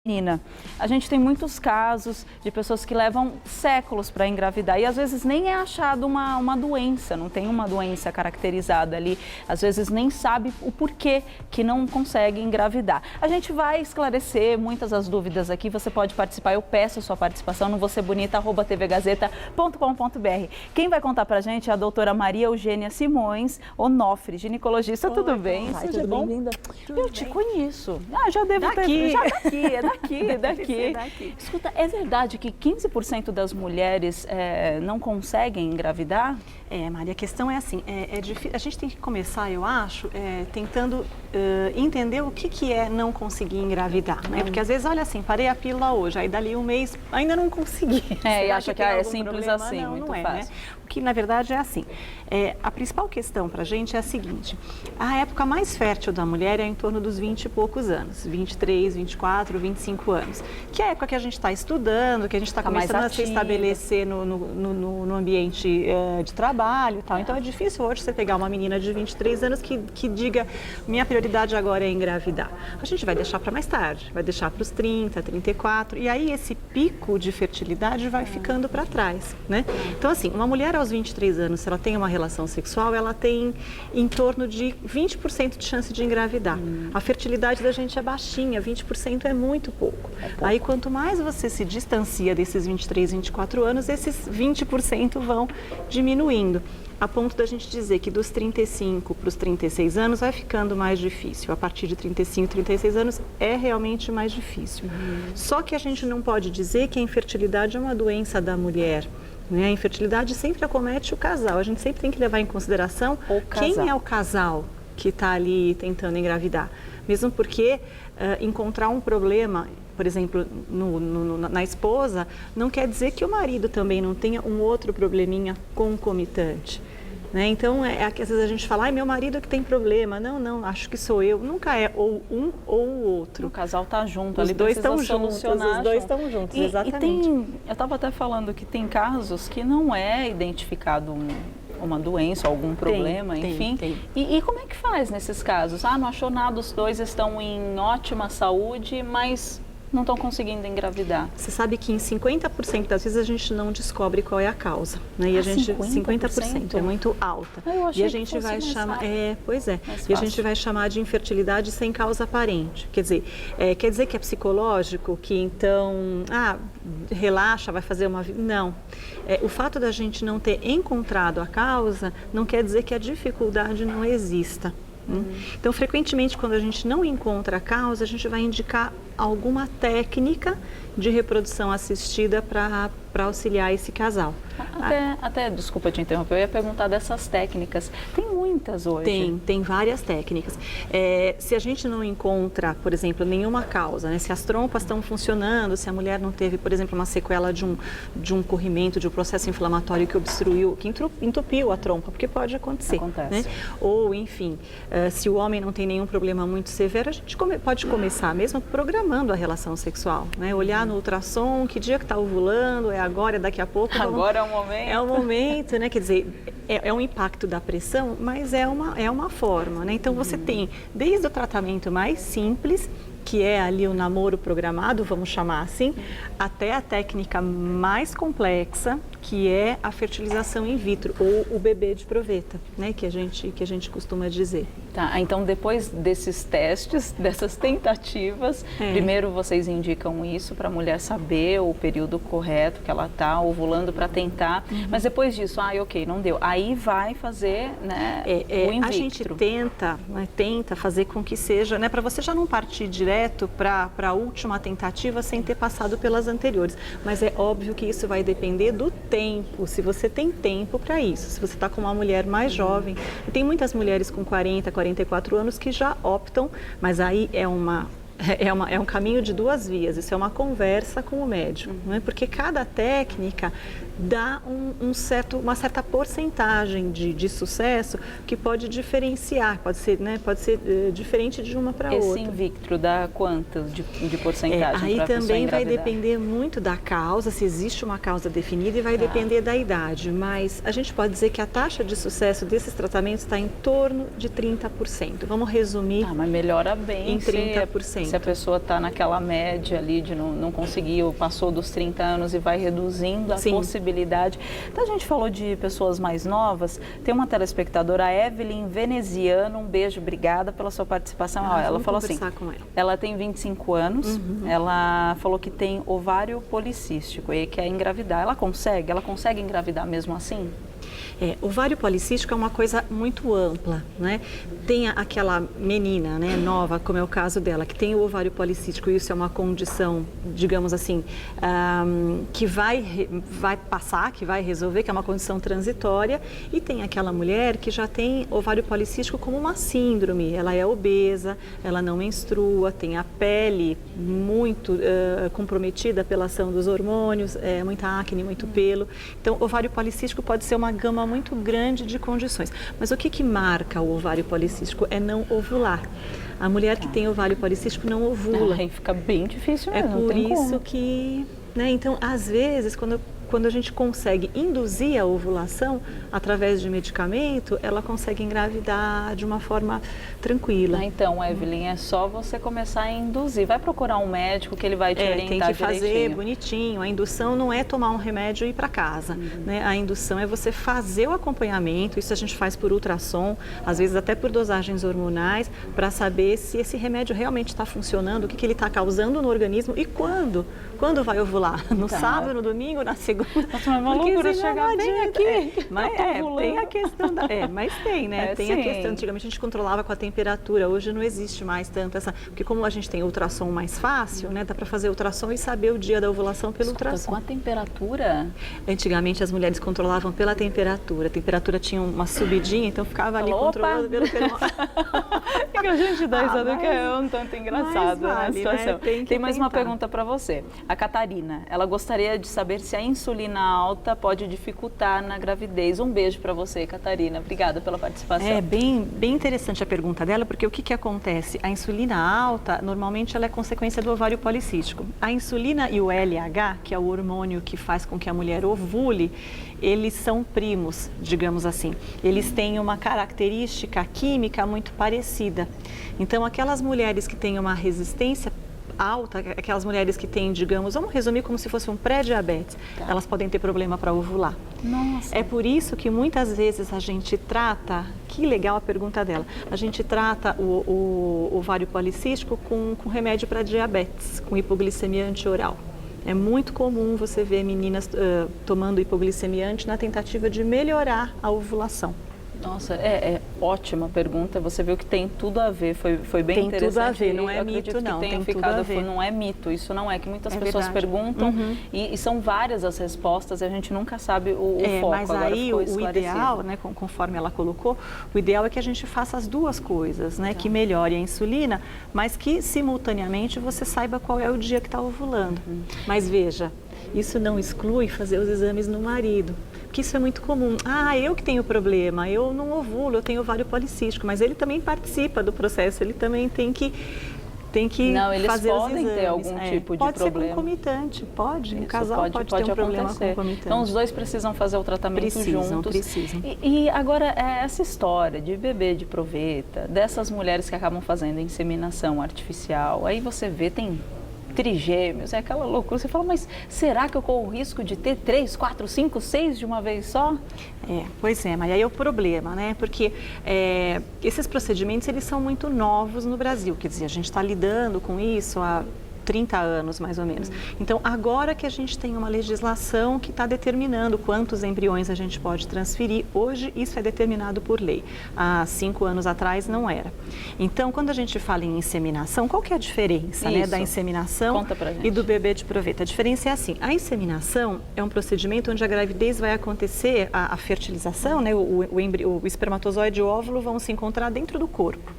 Nina, a gente tem muitos casos de pessoas que levam séculos para engravidar e às vezes nem é achado uma doença, não tem uma doença caracterizada ali, às vezes nem sabe o porquê que não consegue engravidar. A gente vai esclarecer muitas das dúvidas aqui, você pode participar, eu peço a sua participação no vocebonita@tvgazeta.com.br. Quem vai contar pra gente é a doutora Maria Eugênia Simões Onofre, ginecologista. Oi, tudo bem? Seja bem-vinda. Eu te conheço. Já devo ter... Já daqui. Escuta, é verdade que 15% das mulheres não conseguem engravidar? Maria, a questão é assim, a gente tem que começar, eu acho, tentando entender o que é não conseguir engravidar, né? Porque às vezes, olha assim, parei a pílula hoje, aí dali um mês ainda não consegui. E acha que é simples problema? Assim, não, muito não é, fácil. né? O que na verdade é assim, a principal questão pra gente é a seguinte, a época mais fértil da mulher é em torno dos 20 e poucos anos, 23, 24, 25 anos, que é a época que a gente está estudando, que a gente está começando a se estabelecer no ambiente de trabalho e tal. Então é difícil hoje você pegar uma menina de 23 anos que diga, minha prioridade agora é engravidar. A gente vai deixar para mais tarde, vai deixar para os 30, 34, e aí esse pico de fertilidade vai ficando para trás, né? Então assim, uma mulher aos 23 anos, se ela tem uma relação sexual, ela tem em torno de 20% de chance de engravidar. A fertilidade da gente é baixinha, 20% é muito pouco. Aí quanto mais você se distancia desses 23, 24 anos, esses 20% vão diminuindo. A ponto da gente dizer que dos 35 para os 36 anos vai ficando mais difícil. A partir de 35, 36 anos é realmente mais difícil. Só que a gente não pode dizer que a infertilidade é uma doença da mulher. Né? A infertilidade sempre acomete o casal. A gente sempre tem que levar em consideração quem é o casal que está ali tentando engravidar. Mesmo porque encontrar um problema, por exemplo, na esposa, não quer dizer que o marido também não tenha um outro probleminha concomitante. Né? Então, às vezes a gente fala, ai, meu marido é que tem problema. Não, acho que sou eu. Nunca é ou um ou o outro. O casal está junto, os dois estão juntos, exatamente. Eu estava até falando que tem casos que não é identificado uma doença, algum problema, enfim. Tem. E como é que faz nesses casos? Não achou nada, os dois estão em ótima saúde, mas não estão conseguindo engravidar. Você sabe que em 50% das vezes a gente não descobre qual é a causa, né? E a gente 50% é muito alta. E a gente vai chamar, e a gente vai chamar de infertilidade sem causa aparente. Quer dizer que é psicológico, que então, relaxa, vai fazer uma vida. Não. O fato da gente não ter encontrado a causa não quer dizer que a dificuldade não exista. Então, frequentemente, quando a gente não encontra a causa, a gente vai indicar alguma técnica de reprodução assistida para auxiliar esse casal. Desculpa te interromper, eu ia perguntar dessas técnicas. Tem muitas hoje. Tem várias técnicas. Se a gente não encontra, por exemplo, nenhuma causa, né? Se as trompas estão funcionando, se a mulher não teve, por exemplo, uma sequela de um corrimento, de um processo inflamatório que obstruiu, que entupiu a trompa, porque pode acontecer. Acontece. Né? Ou, enfim, se o homem não tem nenhum problema muito severo, a gente pode começar mesmo programando a relação sexual, né? Olhar no ultrassom, que dia que está ovulando, é agora, é daqui a pouco. Agora é o momento. É o momento, né? Quer dizer, é um impacto da pressão, mas é uma forma, né? Então você tem desde o tratamento mais simples, que é ali o namoro programado, vamos chamar assim, até a técnica mais complexa, que é a fertilização in vitro, ou o bebê de proveta, né, que a gente costuma dizer. Tá, então depois desses testes, dessas tentativas, primeiro vocês indicam isso para a mulher saber o período correto que ela está ovulando para tentar, mas depois disso, ok, não deu, aí vai fazer, né, o in vitro. A gente tenta fazer com que seja, né, para você já não partir direto para a última tentativa sem ter passado pelas anteriores, mas é óbvio que isso vai depender do tempo, se você tem tempo para isso, se você está com uma mulher mais jovem, e tem muitas mulheres com 40, 44 anos que já optam, mas aí é um caminho de duas vias, isso é uma conversa com o médico, não é? Porque cada técnica dá uma certa porcentagem de sucesso que pode diferenciar, pode ser diferente de uma para outra. Esse in vitro dá quanto de porcentagem para a pessoa engravidar? Aí também vai depender muito da causa, se existe uma causa definida, e vai depender da idade, mas a gente pode dizer que a taxa de sucesso desses tratamentos está em torno de 30%. Vamos resumir. Mas melhora bem em 30%. Se a pessoa está naquela média ali de não conseguir, passou dos 30 anos e vai reduzindo a possibilidade. Então, a gente falou de pessoas mais novas. Tem uma telespectadora, a Evelyn Veneziano, um beijo, obrigada pela sua participação. Ela falou assim, ela tem 25 anos, ela falou que tem ovário policístico e quer engravidar. Ela consegue engravidar mesmo assim? Ovário policístico é uma coisa muito ampla, né? Tem aquela menina, né, nova, como é o caso dela, que tem o ovário policístico, e isso é uma condição, digamos assim, que vai passar, que vai resolver, que é uma condição transitória, e tem aquela mulher que já tem ovário policístico como uma síndrome, ela é obesa, ela não menstrua, tem a pele muito comprometida pela ação dos hormônios, muita acne, muito pelo. Então, ovário policístico pode ser uma gama muito grande de condições. Mas o que marca o ovário policístico é não ovular. A mulher que tem ovário policístico não ovula. Aí fica bem difícil mesmo. É por isso que, né, então, às vezes, quando a gente consegue induzir a ovulação através de medicamento, ela consegue engravidar de uma forma tranquila. Então, Evelyn, é só você começar a induzir. Vai procurar um médico que ele vai te orientar direitinho. Tem que fazer direitinho. bonitinho. A indução não é tomar um remédio e ir para casa, né? A indução é você fazer o acompanhamento. Isso a gente faz por ultrassom, às vezes até por dosagens hormonais, para saber se esse remédio realmente está funcionando, o que ele está causando no organismo e quando vai ovular. No sábado, no domingo, na segunda. Nossa, mas é uma loucura chegar bem aqui. Mas tem a questão mas tem, né? Tem a questão. Antigamente a gente controlava com a temperatura, hoje não existe mais tanto essa. Porque como a gente tem ultrassom mais fácil, né? Dá para fazer ultrassom e saber o dia da ovulação pelo ultrassom. Com a temperatura? Antigamente as mulheres controlavam pela temperatura. A temperatura tinha uma subidinha, então ficava ali controlando pelo que a gente dá risada que é um tanto engraçado a situação. Né? Tem mais uma pergunta para você. A Catarina, ela gostaria de saber se a insulina alta pode dificultar na gravidez. Um beijo para você, Catarina. Obrigada pela participação. É bem interessante a pergunta dela, porque o que acontece? A insulina alta, normalmente, ela é consequência do ovário policístico. A insulina e o LH, que é o hormônio que faz com que a mulher ovule, eles são primos, digamos assim. Eles têm uma característica química muito parecida. Então, aquelas mulheres que têm uma resistência alta, aquelas mulheres que têm, digamos, vamos resumir como se fosse um pré-diabetes, elas podem ter problema para ovular. Nossa. É por isso que muitas vezes a gente trata, que legal a pergunta dela, a gente trata o ovário policístico com remédio para diabetes, com hipoglicemiante oral. É muito comum você ver meninas tomando hipoglicemiante na tentativa de melhorar a ovulação. Nossa, é ótima pergunta. Você viu que tem tudo a ver, foi bem interessante. Tem tudo a ver, não é mito não, tem tudo a ver. Não é mito, isso não é, que muitas pessoas perguntam e são várias as respostas e a gente nunca sabe o foco. Mas aí o ideal, né, conforme ela colocou, o ideal é que a gente faça as duas coisas, né, que melhore a insulina, mas que simultaneamente você saiba qual é o dia que está ovulando. Mas veja, isso não exclui fazer os exames no marido. Porque isso é muito comum. Eu que tenho problema, eu não ovulo, eu tenho ovário policístico, mas ele também participa do processo, ele também tem que fazer os exames. Podem ter algum tipo de problema. Pode ser concomitante, pode. Um casal pode ter um problema concomitante. Então, os dois precisam fazer o tratamento juntos. Precisam. E agora, essa história de bebê de proveta, dessas mulheres que acabam fazendo inseminação artificial, aí você vê, tem trigêmeos, é aquela loucura. Você fala, mas será que eu corro o risco de ter 3, 4, 5, 6 de uma vez só? Pois é, mas aí é o problema, né? Porque esses procedimentos, eles são muito novos no Brasil. Quer dizer, a gente está lidando com isso há 30 anos, mais ou menos. Então, agora que a gente tem uma legislação que está determinando quantos embriões a gente pode transferir, hoje isso é determinado por lei. Há 5 anos atrás não era. Então, quando a gente fala em inseminação, qual que é a diferença, né, da inseminação e do bebê de proveta? A diferença é assim, a inseminação é um procedimento onde a gravidez vai acontecer, a fertilização, né, o espermatozoide e o óvulo vão se encontrar dentro do corpo.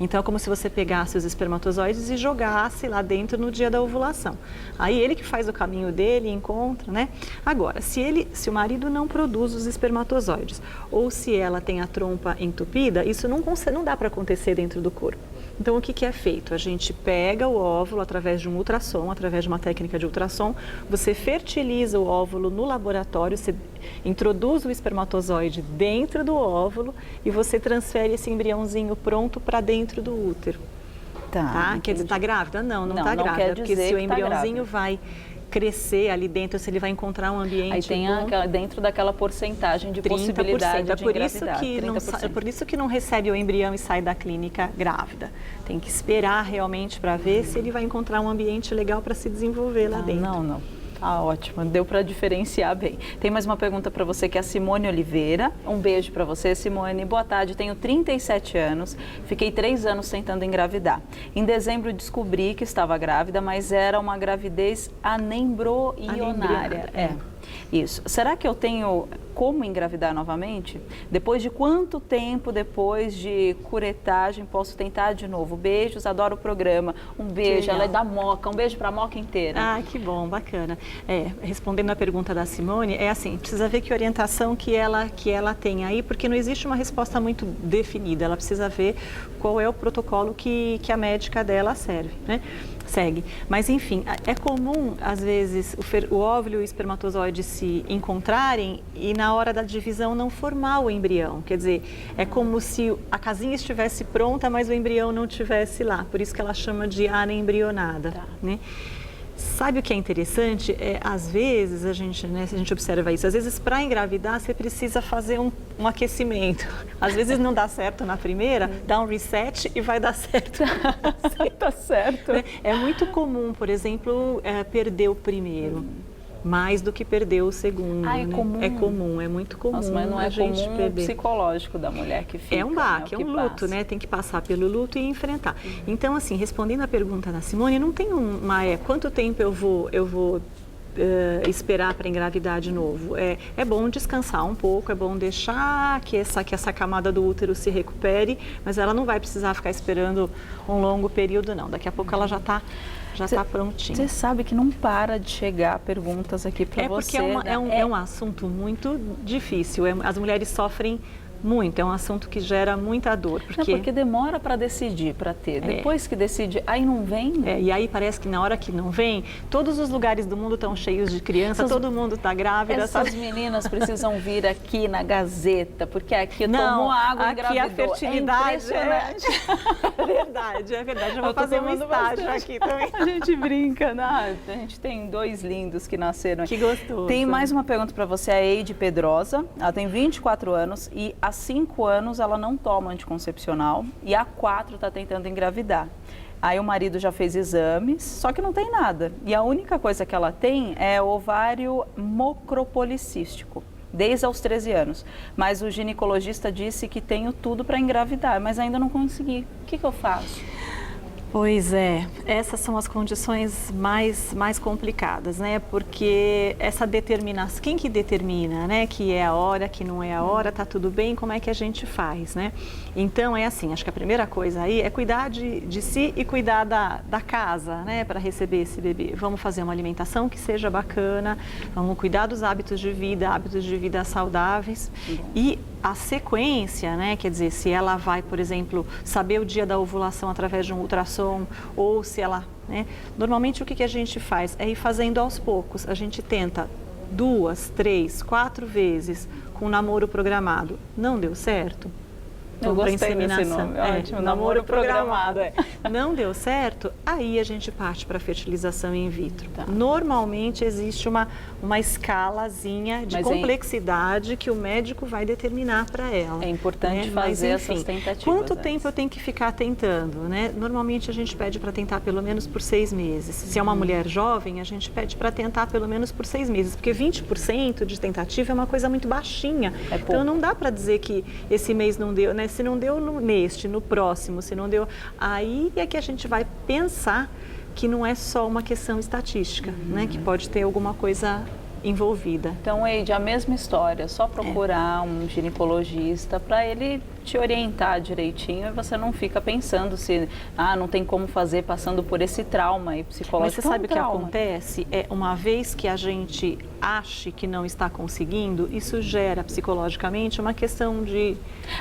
Então é como se você pegasse os espermatozoides e jogasse lá dentro no dia da ovulação. Aí ele que faz o caminho dele, encontra, né? Agora, se o marido não produz os espermatozoides ou se ela tem a trompa entupida, isso não dá para acontecer dentro do corpo. Então, o que é feito? A gente pega o óvulo através de um ultrassom, através de uma técnica de ultrassom, você fertiliza o óvulo no laboratório, você introduz o espermatozoide dentro do óvulo e você transfere esse embriãozinho pronto para dentro do útero. Tá? Quer dizer, está grávida? Não está grávida, porque se o embriãozinho vai crescer ali dentro, se ele vai encontrar um ambiente aí tem dentro daquela porcentagem de 30%, possibilidade de engravidar. É por isso que não recebe o embrião e sai da clínica grávida. Tem que esperar realmente para ver se ele vai encontrar um ambiente legal para se desenvolver lá dentro. Não. Ah, ótimo, deu para diferenciar bem. Tem mais uma pergunta para você, que é a Simone Oliveira. Um beijo para você, Simone. Boa tarde, tenho 37 anos, fiquei 3 anos tentando engravidar. Em dezembro descobri que estava grávida, mas era uma gravidez anembrionária. Isso. Será que eu tenho como engravidar novamente? Depois de quanto tempo, depois de curetagem, posso tentar de novo? Beijos, adoro o programa. Um beijo, ela é da Moca, um beijo para a Moca inteira. Ah, que bom, bacana. Respondendo a pergunta da Simone, é assim, precisa ver que orientação que ela tem aí, porque não existe uma resposta muito definida, ela precisa ver qual é o protocolo que a médica dela segue. Mas, enfim, é comum, às vezes, o óvulo e o espermatozoide se encontrarem e na hora da divisão não formar o embrião. Quer dizer, é como se a casinha estivesse pronta, mas o embrião não estivesse lá. Por isso que ela chama de anembrionada. Né? Sabe o que é interessante? Às vezes, se a gente observa isso, às vezes para engravidar você precisa fazer um aquecimento. Às vezes não dá certo na primeira, dá um reset e vai dar certo. Tá certo. É muito comum, por exemplo, perder o primeiro. Mais do que perder o segundo. É comum? É comum, é muito comum. Nossa, mas não é comum perder. O psicológico da mulher que fica. É um baque, é um luto, né? Tem que passar pelo luto e enfrentar. Então, assim, respondendo a pergunta da Simone, não tem quanto tempo eu vou esperar para engravidar de novo. É bom descansar um pouco, é bom deixar que essa camada do útero se recupere, mas ela não vai precisar ficar esperando um longo período, não. Daqui a pouco ela já está prontinha. Você sabe que não para de chegar perguntas aqui para você. Porque é um assunto muito difícil. As mulheres sofrem muito, é um assunto que gera muita dor. Porque demora para decidir, para ter. Depois que decide, aí não vem. E aí parece que na hora que não vem, todos os lugares do mundo estão cheios de criança, todo mundo está grávida. Essas meninas precisam vir aqui na Gazeta, porque aqui tomou água e engravidou. Aqui a fertilidade é verdade. Eu vou fazer um estágio aqui também. A gente brinca, né? A gente tem 2 lindos que nasceram. Que gostoso. Tem mais uma pergunta para você, a Eide Pedrosa. Ela tem 24 anos e há 5 anos ela não toma anticoncepcional e há 4 está tentando engravidar. Aí o marido já fez exames, só que não tem nada. E a única coisa que ela tem é ovário micropolicístico, desde os 13 anos. Mas o ginecologista disse que tenho tudo para engravidar, mas ainda não consegui. O que eu faço? Pois é, essas são as condições mais complicadas, né? Porque essa determinação, quem que determina, né? Que é a hora, que não é a hora, tá tudo bem, como é que a gente faz, né? Então é assim, acho que a primeira coisa aí é cuidar de si e cuidar da casa, né? Para receber esse bebê. Vamos fazer uma alimentação que seja bacana, vamos cuidar dos hábitos de vida saudáveis e a sequência, né? Quer dizer, se ela vai, por exemplo, saber o dia da ovulação através de um ultrassom ou se ela, né? Normalmente o que a gente faz é ir fazendo aos poucos. A gente tenta 2, 3, 4 vezes com namoro programado. Não deu certo? Eu gostei desse nome, ótimo, namoro programado. Não deu certo, aí a gente parte para a fertilização in vitro. Normalmente existe uma escalazinha de complexidade que o médico vai determinar para ela. É importante fazer essas tentativas. Quanto tempo eu tenho que ficar tentando, né? Normalmente a gente pede para tentar pelo menos por 6 meses. Se é uma mulher jovem, a gente pede para tentar pelo menos por 6 meses, porque 20% de tentativa é uma coisa muito baixinha. Então não dá para dizer que esse mês não deu, né? Se não deu no próximo, se não deu, aí é que a gente vai pensar que não é só uma questão estatística, né? Que pode ter alguma coisa envolvida. Então, Eide, a mesma história, só procurar um ginecologista para ele te orientar direitinho e você não fica pensando se não tem como fazer passando por esse trauma aí psicológico. Mas você sabe o que acontece? Uma vez que a gente ache que não está conseguindo, isso gera psicologicamente uma questão de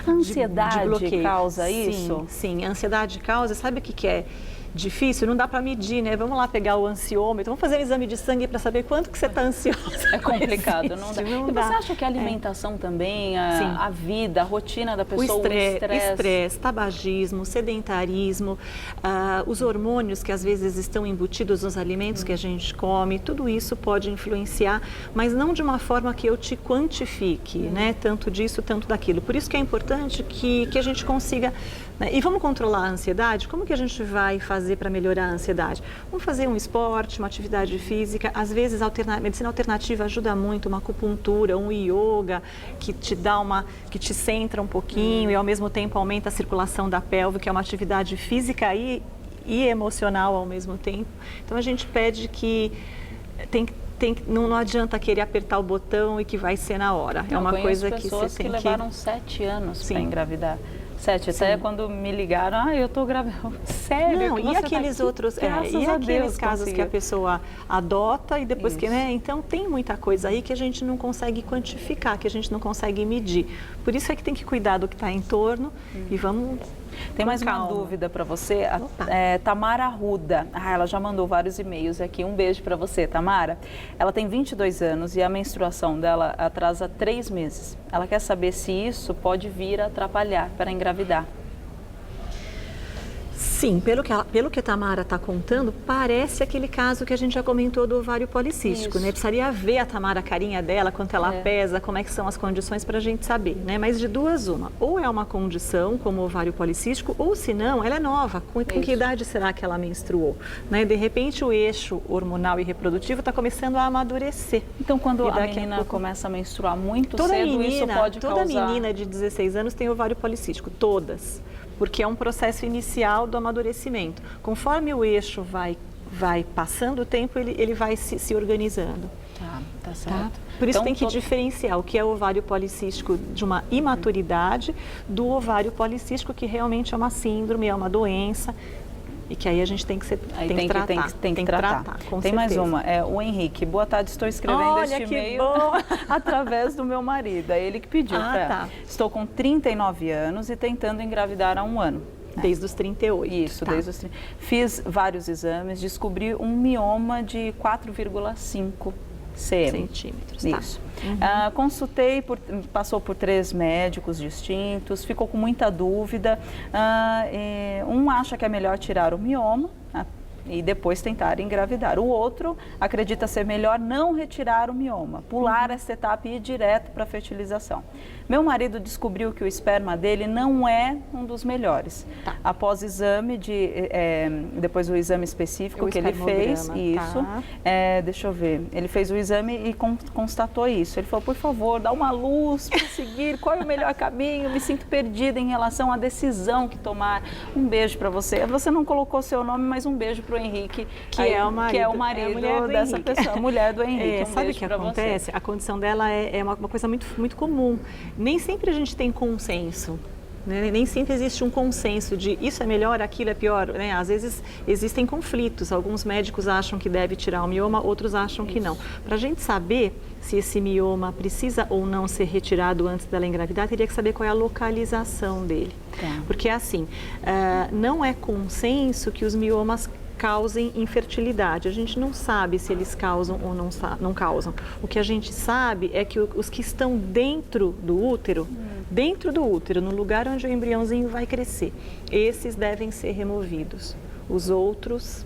ansiedade de bloqueio. Causa sim, isso? Sim, a ansiedade causa. Sabe o que é difícil? Não dá para medir, né? Vamos lá pegar o ansiômetro, vamos fazer um exame de sangue para saber quanto que você está ansiosa. É complicado, não dá. Não e dá. Você acha que a alimentação também, a vida, a rotina da pessoa, o estresse, tabagismo, sedentarismo, os hormônios que às vezes estão embutidos nos alimentos que a gente come, tudo isso pode influenciar, mas não de uma forma que eu te quantifique, né? Tanto disso, tanto daquilo. Por isso que é importante que a gente consiga, né? E vamos controlar a ansiedade? Como que a gente vai fazer para melhorar a ansiedade? Vamos fazer um esporte, uma atividade física. Às vezes a medicina alternativa ajuda muito, uma acupuntura, um yoga, que te dá que te centra um pouquinho e ao mesmo tempo aumenta a circulação da pelve, que é uma atividade física e emocional ao mesmo tempo. Então a gente pede que não adianta querer apertar o botão e que vai ser na hora. É uma coisa que você tem que... levaram 7 anos para engravidar. 7, até quando me ligaram, eu tô grávida. Sério? Não, e aqueles outros, e aqueles casos que a pessoa adota e depois que, né? Então tem muita coisa aí que a gente não consegue quantificar, que a gente não consegue medir. Por isso é que tem que cuidar do que está em torno e vamos. Tem mais uma dúvida para você, Tamara Arruda. Ela já mandou vários e-mails aqui. Um beijo para você, Tamara. Ela tem 22 anos e a menstruação dela atrasa 3 meses. Ela quer saber se isso pode vir a atrapalhar para engravidar. Sim, pelo que a Tamara está contando, parece aquele caso que a gente já comentou do ovário policístico, né? Precisaria ver a Tamara, a carinha dela, quanto ela pesa, como é que são as condições para a gente saber, né? Mas de duas uma, ou é uma condição como o ovário policístico, ou se não, ela é nova. Com que idade será que ela menstruou? Né? De repente o eixo hormonal e reprodutivo está começando a amadurecer. Então quando a menina começa a menstruar muito cedo, isso pode causar... Toda menina de 16 anos tem ovário policístico, todas. Porque é um processo inicial do amadurecimento. Conforme o eixo vai passando o tempo, ele vai se organizando. Tá certo. Por isso tem que diferenciar o que é o ovário policístico de uma imaturidade do ovário policístico que realmente é uma síndrome, é uma doença. E que aí a gente tem que tratar. Tem que tratar. Com tem certeza. Mais uma, o Henrique. Boa tarde, estou escrevendo este e-mail através do meu marido. É ele que pediu. Estou com 39 anos e tentando engravidar há 1 ano. Desde os 38. Isso, desde os 30. Fiz vários exames, descobri um mioma de 4,5 centímetros. Isso. Consultei, passou por 3 médicos distintos, ficou com muita dúvida. Um acha que é melhor tirar o mioma e depois tentar engravidar. O outro acredita ser melhor não retirar o mioma, pular essa etapa e ir direto para a fertilização. Meu marido descobriu que o esperma dele não é um dos melhores. Após exame, depois do exame específico que ele fez, deixa eu ver, ele fez o exame e constatou isso. Ele falou, por favor, dá uma luz para seguir, qual é o melhor caminho? Me sinto perdida em relação à decisão que tomar. Um beijo para você. Você não colocou seu nome, mas um beijo para o Henrique, que é o marido dessa pessoa, a mulher do Henrique. Sabe o que acontece? A condição dela é uma coisa muito, muito comum. Nem sempre a gente tem consenso, né? Nem sempre existe um consenso de isso é melhor, aquilo é pior, né? Às vezes existem conflitos, alguns médicos acham que deve tirar o mioma, outros acham que não. Para a gente saber se esse mioma precisa ou não ser retirado antes dela engravidar, teria que saber qual é a localização dele. Porque assim, não é consenso que os miomas causem infertilidade. A gente não sabe se eles causam ou não causam. O que a gente sabe é que os que estão dentro do útero, no lugar onde o embriãozinho vai crescer, esses devem ser removidos. Os outros,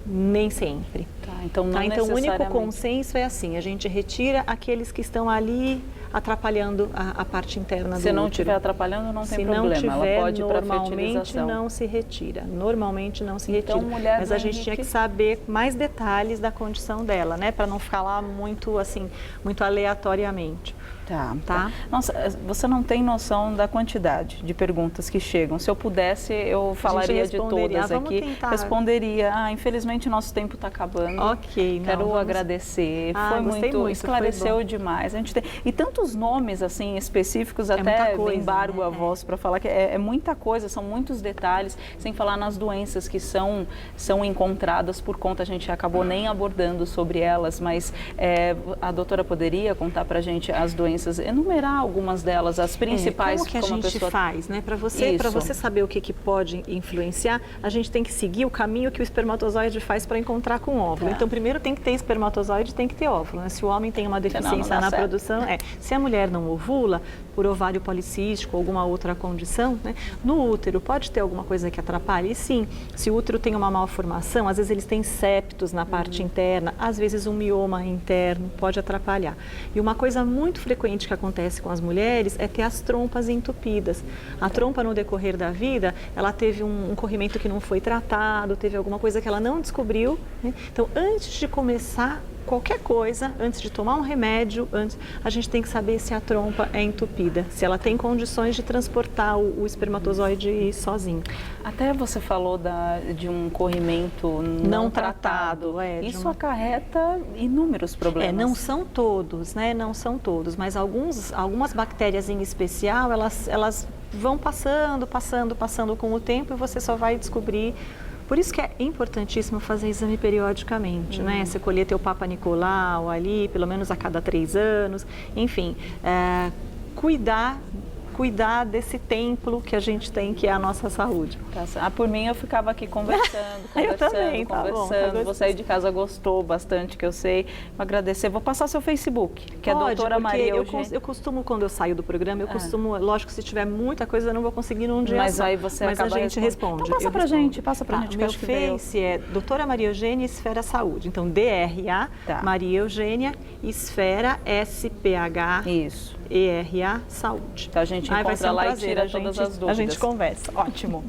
nem sempre. Então o único consenso é assim, a gente retira aqueles que estão ali atrapalhando a parte interna do útero. Se não estiver atrapalhando, não tem problema. Se não tiver, ela pode ir para normalmente não se retira. Normalmente não se retira. Mas a gente tinha que saber mais detalhes da condição dela, né? Para não falar muito assim, muito aleatoriamente. Tá? Nossa, você não tem noção da quantidade de perguntas que chegam. Se eu pudesse, eu falaria de todas aqui. Responderia. Infelizmente, nosso tempo está acabando. Ok. Quero agradecer. Foi muito, esclareceu demais. A gente tem, e tantos nomes, assim, específicos, até embargo a voz para falar que é muita coisa, são muitos detalhes, sem falar nas doenças que são encontradas por conta, a gente acabou nem abordando sobre elas, mas a doutora poderia contar para a gente as doenças, enumerar algumas delas, as principais. Como que a gente faz, né? Para você saber o que pode influenciar, a gente tem que seguir o caminho que o espermatozoide faz para encontrar com o óvulo. Então, primeiro tem que ter espermatozoide, tem que ter óvulo, né? Se o homem tem uma deficiência na produção, se a mulher não ovula, por ovário policístico ou alguma outra condição, né? No útero pode ter alguma coisa que atrapalhe? E sim, se o útero tem uma malformação, às vezes eles têm septos na parte interna, às vezes um mioma interno pode atrapalhar. E uma coisa muito frequente que acontece com as mulheres é ter as trompas entupidas. A trompa, no decorrer da vida, ela teve um corrimento que não foi tratado, teve alguma coisa que ela não descobriu, né? Então, antes de começar qualquer coisa, antes de tomar um remédio, a gente tem que saber se a trompa é entupida, se ela tem condições de transportar o espermatozoide sozinho. Até você falou de um corrimento não tratado. Isso acarreta inúmeros problemas. Não são todos, né? Não são todos, mas algumas bactérias em especial, elas vão passando com o tempo e você só vai descobrir. Por isso que é importantíssimo fazer exame periodicamente, né? Você colher teu Papa Nicolau ali, pelo menos a cada 3 anos, enfim, cuidar desse templo que a gente tem, que é a nossa saúde. Por mim, eu ficava aqui conversando. Eu também, conversando. Você aí de casa gostou bastante, que eu sei. Vou agradecer. Vou passar seu Facebook, que é a doutora Maria Eugênia. Eu costumo, quando eu saio do programa, lógico, se tiver muita coisa, eu não vou conseguir num dia mas só. Aí você mas acaba a gente responde. Então passa pra gente. O meu Face é doutora Maria Eugênia Esfera Saúde. Então, DRA, Maria Eugênia, Esfera, SPH. Isso. ERA Saúde. Então a gente encontra lá e tira todas as dúvidas. A gente conversa. Ótimo.